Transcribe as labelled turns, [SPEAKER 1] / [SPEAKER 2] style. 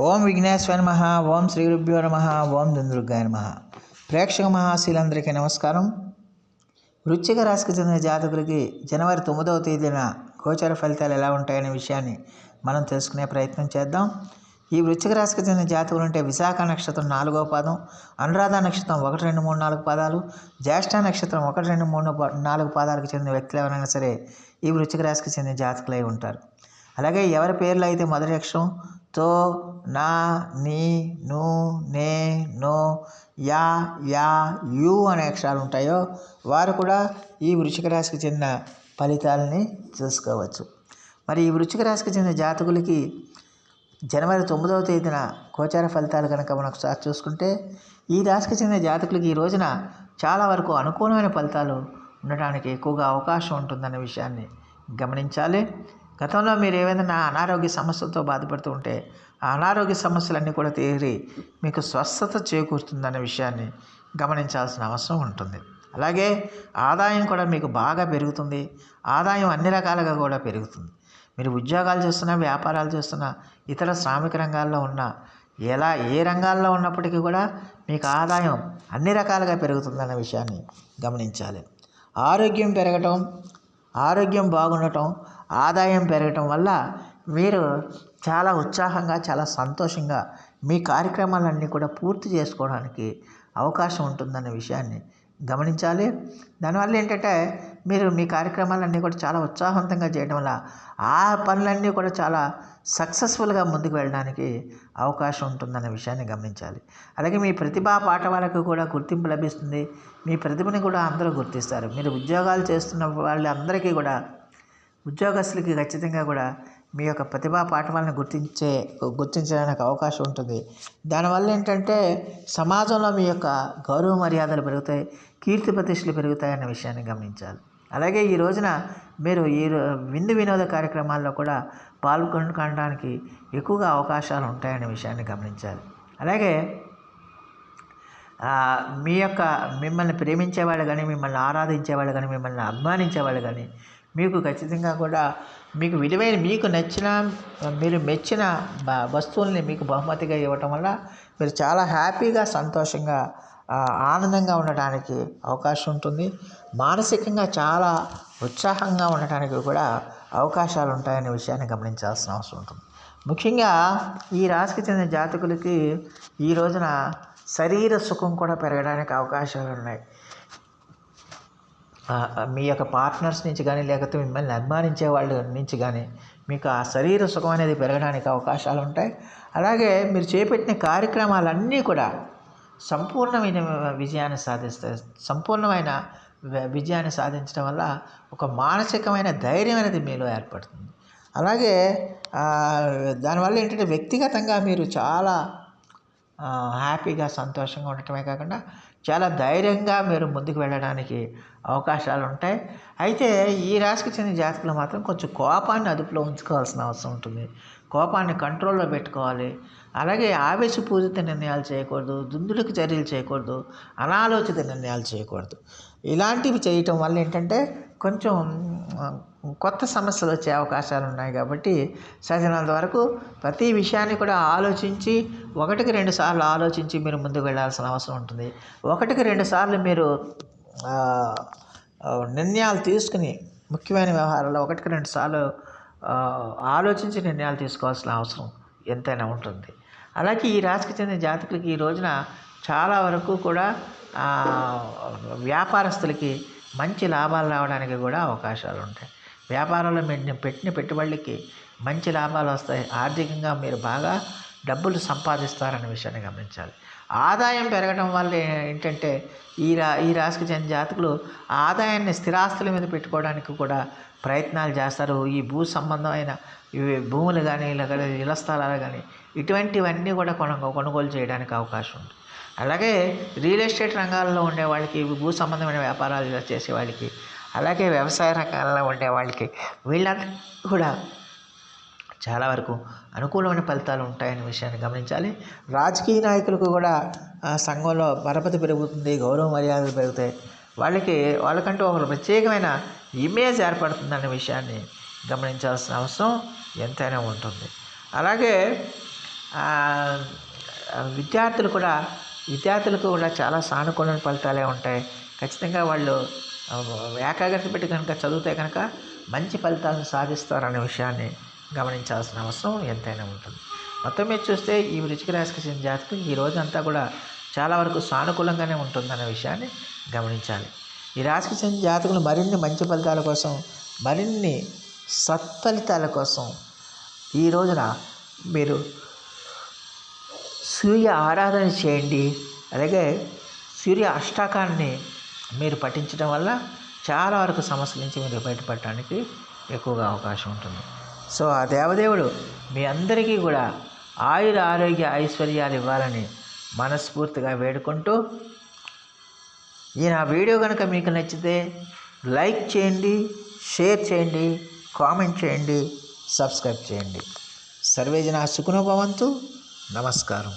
[SPEAKER 1] ఓం విఘ్నేశ్వర నమః. ఓం శ్రీ గురుభ్యో నమః. ఓం దుందుర్గాయ నమః. ప్రేక్షక మహాశీలందరికీ నమస్కారం. వృశ్చిక రాశికి చెందిన జాతకులకి జనవరి 9వ తేదీన గోచర ఫలితాలు ఎలా ఉంటాయనే విషయాన్ని మనం తెలుసుకునే ప్రయత్నం చేద్దాం. ఈ వృశ్చిక రాశికి చెందిన జాతకులు అంటే విశాఖ నక్షత్రం 4వ పాదం, అనురాధ నక్షత్రం 1, 2, 3, 4 పాదాలు, జ్యేష్ఠ నక్షత్రం 1, 2, 3, 4 పాదాలకు చెందిన వ్యక్తులు ఎవరైనా సరే ఈ వృశ్చిక రాశికి చెందిన జాతకులై ఉంటారు. అలాగే ఎవరి పేర్లు అయితే మొదటి అక్షరం తో, నా, నీ, ను, నే, నో, యా, యా, యు అనే అక్షరాలు ఉంటాయో వారు కూడా ఈ వృశ్చిక రాశికి చెందిన ఫలితాలని చూసుకోవచ్చు. మరి ఈ వృశ్చిక రాశికి చెందిన జాతకులకి జనవరి 9వ తేదీన గోచార ఫలితాలు కనుక మనం ఒకసారి చూసుకుంటే, ఈ రాశికి చెందిన జాతకులకి ఈ రోజున చాలా వరకు అనుకూలమైన ఫలితాలు ఉండడానికి ఎక్కువగా అవకాశం ఉంటుందన్న విషయాన్ని గమనించాలి. గతంలో మీరు ఏదైనా అనారోగ్య సమస్యలతో బాధపడుతూ ఉంటే ఆ అనారోగ్య సమస్యలన్నీ కూడా తీరి మీకు స్వస్థత చేకూరుతుందనే విషయాన్ని గమనించాల్సిన అవసరం ఉంటుంది. అలాగే ఆదాయం కూడా మీకు బాగా పెరుగుతుంది. ఆదాయం అన్ని రకాలుగా కూడా పెరుగుతుంది. మీరు ఉద్యోగాలు చేస్తున్నా, వ్యాపారాలు చేస్తున్నా, ఇతర శ్రామిక రంగాల్లో ఉన్నా, ఏ రంగాల్లో ఉన్నప్పటికీ కూడా మీకు ఆదాయం అన్ని రకాలుగా పెరుగుతుందన్న విషయాన్ని గమనించాలి. ఆరోగ్యం పెరగటం, ఆరోగ్యం బాగుండటం, ఆదాయం పెరగటం వల్ల మీరు చాలా ఉత్సాహంగా, చాలా సంతోషంగా మీ కార్యక్రమాలన్నీ కూడా పూర్తి చేసుకోవడానికి అవకాశం ఉంటుందన్న విషయాన్ని గమనించాలి. దానివల్ల ఏంటంటే మీరు మీ కార్యక్రమాలన్నీ కూడా చాలా ఉత్సాహవంతంగా చేయడం వల్ల ఆ పనులన్నీ కూడా చాలా సక్సెస్ఫుల్గా ముందుకు వెళ్ళడానికి అవకాశం ఉంటుందన్న విషయాన్ని గమనించాలి. అలాగే మీ ప్రతిభా పాఠవాలకు కూడా గుర్తింపు లభిస్తుంది. మీ ప్రతిభని కూడా అందరూ గుర్తిస్తారు. మీరు ఉద్యోగాలు చేస్తున్న వాళ్ళందరికీ కూడా, ఉద్యోగస్తులకి ఖచ్చితంగా కూడా మీ యొక్క ప్రతిభా పాఠవాలను గుర్తించడానికి అవకాశం ఉంటుంది. దానివల్ల ఏంటంటే సమాజంలో మీ యొక్క గౌరవ మర్యాదలు పెరుగుతాయి, కీర్తి ప్రతిష్టలు పెరుగుతాయన్న విషయాన్ని గమనించాలి. అలాగే ఈ రోజున మీరు విందు వినోద కార్యక్రమాల్లో కూడా పాల్గొనడానికి ఎక్కువగా అవకాశాలు ఉంటాయనే విషయాన్ని గమనించాలి. అలాగే మిమ్మల్ని ప్రేమించేవాళ్ళు కానీ, మిమ్మల్ని ఆరాధించేవాళ్ళు కానీ, మిమ్మల్ని అభిమానించేవాళ్ళు కానీ మీకు ఖచ్చితంగా కూడా మీకు విలువైన, మీకు నచ్చిన, మీరు మెచ్చిన వస్తువుల్ని మీకు బహుమతిగా ఇవ్వటం వల్ల మీరు చాలా హ్యాపీగా, సంతోషంగా, ఆనందంగా ఉండటానికి అవకాశం ఉంటుంది. మానసికంగా చాలా ఉత్సాహంగా ఉండటానికి కూడా అవకాశాలు ఉంటాయనే విషయాన్ని గమనించాల్సిన అవసరం ఉంటుంది. ముఖ్యంగా ఈ రాశికి చెందిన జాతకులకి ఈ రోజున శరీర సుఖం కూడా పెరగడానికి అవకాశాలు ఉన్నాయి. మీ యొక్క పార్ట్నర్స్ నుంచి కానీ, లేకపోతే మిమ్మల్ని అభిమానించే వాళ్ళ నుంచి కానీ మీకు ఆ శరీర సుఖం అనేది పెరగడానికి అవకాశాలు ఉంటాయి. అలాగే మీరు చేపట్టిన కార్యక్రమాలన్నీ కూడా సంపూర్ణమైన విజయాన్ని సాధిస్తాయి. సంపూర్ణమైన విజయాన్ని సాధించడం వల్ల ఒక మానసికమైన ధైర్యం అనేది మీలో ఏర్పడుతుంది. అలాగే దానివల్ల ఏంటంటే వ్యక్తిగతంగా మీరు చాలా హ్యాపీగా, సంతోషంగా ఉండటమే కాకుండా చాలా ధైర్యంగా మీరు ముందుకు వెళ్ళడానికి అవకాశాలు ఉంటాయి. అయితే ఈ రాశికి చెందిన జాతకులు మాత్రం కొంచెం కోపాన్ని అదుపులో ఉంచుకోవాల్సిన అవసరం ఉంటుంది. కోపాన్ని కంట్రోల్లో పెట్టుకోవాలి. అలాగే ఆవేశపూరిత నిర్ణయాలు చేయకూడదు, దుందుడుకు చర్యలు చేయకూడదు, అనాలోచిత నిర్ణయాలు చేయకూడదు. ఇలాంటివి చేయటం వల్ల ఏంటంటే కొంచెం కొత్త సమస్యలు వచ్చే అవకాశాలు ఉన్నాయి. కాబట్టి సాధ్యమైనంత వరకు ప్రతి విషయాన్ని కూడా ఆలోచించి, 1కి 2 సార్లు ఆలోచించి మీరు ముందుకు వెళ్ళాల్సిన అవసరం ఉంటుంది. 1కి 2 సార్లు మీరు నిర్ణయాలు తీసుకుని, ముఖ్యమైన వ్యవహారాల్లో 1కి 2 సార్లు ఆలోచించి నిర్ణయాలు తీసుకోవాల్సిన అవసరం ఎంతైనా ఉంటుంది. అలాగే ఈ రాశికి చెందిన జాతకులకి ఈ రోజున చాలా వరకు కూడా వ్యాపారస్తులకి మంచి లాభాలు రావడానికి కూడా అవకాశాలు ఉంటాయి. వ్యాపారంలో పెట్టిన పెట్టుబడులకి మంచి లాభాలు వస్తాయి. ఆర్థికంగా మీరు బాగా డబ్బులు సంపాదిస్తారనే విషయాన్ని గమనించాలి. ఆదాయం పెరగడం వల్ల ఏంటంటే ఈ రాశికి చెందిన జాతకులు ఆదాయాన్ని స్థిరాస్తుల మీద పెట్టుకోవడానికి కూడా ప్రయత్నాలు చేస్తారు. ఈ భూ సంబంధమైన భూములు కానీ, లేకపోతే ఇళ్ల స్థలాలు కానీ ఇటువంటివన్నీ కూడా కొనుగోలు చేయడానికి అవకాశం ఉంది. అలాగే రియల్ ఎస్టేట్ రంగాల్లో ఉండే వాళ్ళకి, భూ సంబంధమైన వ్యాపారాలు చేసే వాళ్ళకి, అలాగే వ్యవసాయ రంగాల్లో ఉండే వాళ్ళకి వీళ్ళందరూ కూడా చాలా వరకు అనుకూలమైన ఫలితాలు ఉంటాయనే విషయాన్ని గమనించాలి. రాజకీయ నాయకులకు కూడా సంఘంలో పరపతి పెరుగుతుంది, గౌరవ మర్యాదలు పెరుగుతాయి. వాళ్ళకంటూ ఒక ప్రత్యేకమైన ఇమేజ్ ఏర్పడుతుందనే విషయాన్ని గమనించాల్సిన అవసరం ఎంతైనా ఉంటుంది. అలాగే విద్యార్థులకు కూడా చాలా సానుకూల ఫలితాలే ఉంటాయి. ఖచ్చితంగా వాళ్ళు ఏకాగ్రత పెట్టి కనుక చదివితే కనుక మంచి ఫలితాలను సాధిస్తారనే విషయాన్ని గమనించాల్సిన అవసరం ఎంతైనా ఉంటుంది. మొత్తం మీద చూస్తే ఈ వృశ్చిక రాశికి చెందిన జాతకులు ఈ రోజంతా కూడా చాలా వరకు సానుకూలంగానే ఉంటుందనే విషయాన్ని గమనించాలి. ఈ రాశికి చెందిన జాతకులు మరిన్ని మంచి ఫలితాల కోసం, మరిన్ని సత్ఫలితాల కోసం ఈ రోజున మీరు సూర్య ఆరాధన చేయండి. అలాగే సూర్య అష్టాకాన్ని మీరు పఠించడం వల్ల చాలా వరకు సమస్యల నుంచి మీరు బయటపడటానికి ఎక్కువగా అవకాశం ఉంటుంది. సో ఆ దేవదేవుడు మీ అందరికీ కూడా ఆయుర ఆరోగ్య ఐశ్వర్యాలు ఇవ్వాలని మనస్ఫూర్తిగా వేడుకుంటూ, ఈ నా వీడియో కనుక మీకు నచ్చితే లైక్ చేయండి, షేర్ చేయండి, కామెంట్ చేయండి, సబ్స్క్రైబ్ చేయండి. సర్వే జనా సుఖినో భవంతు. నమస్కారం.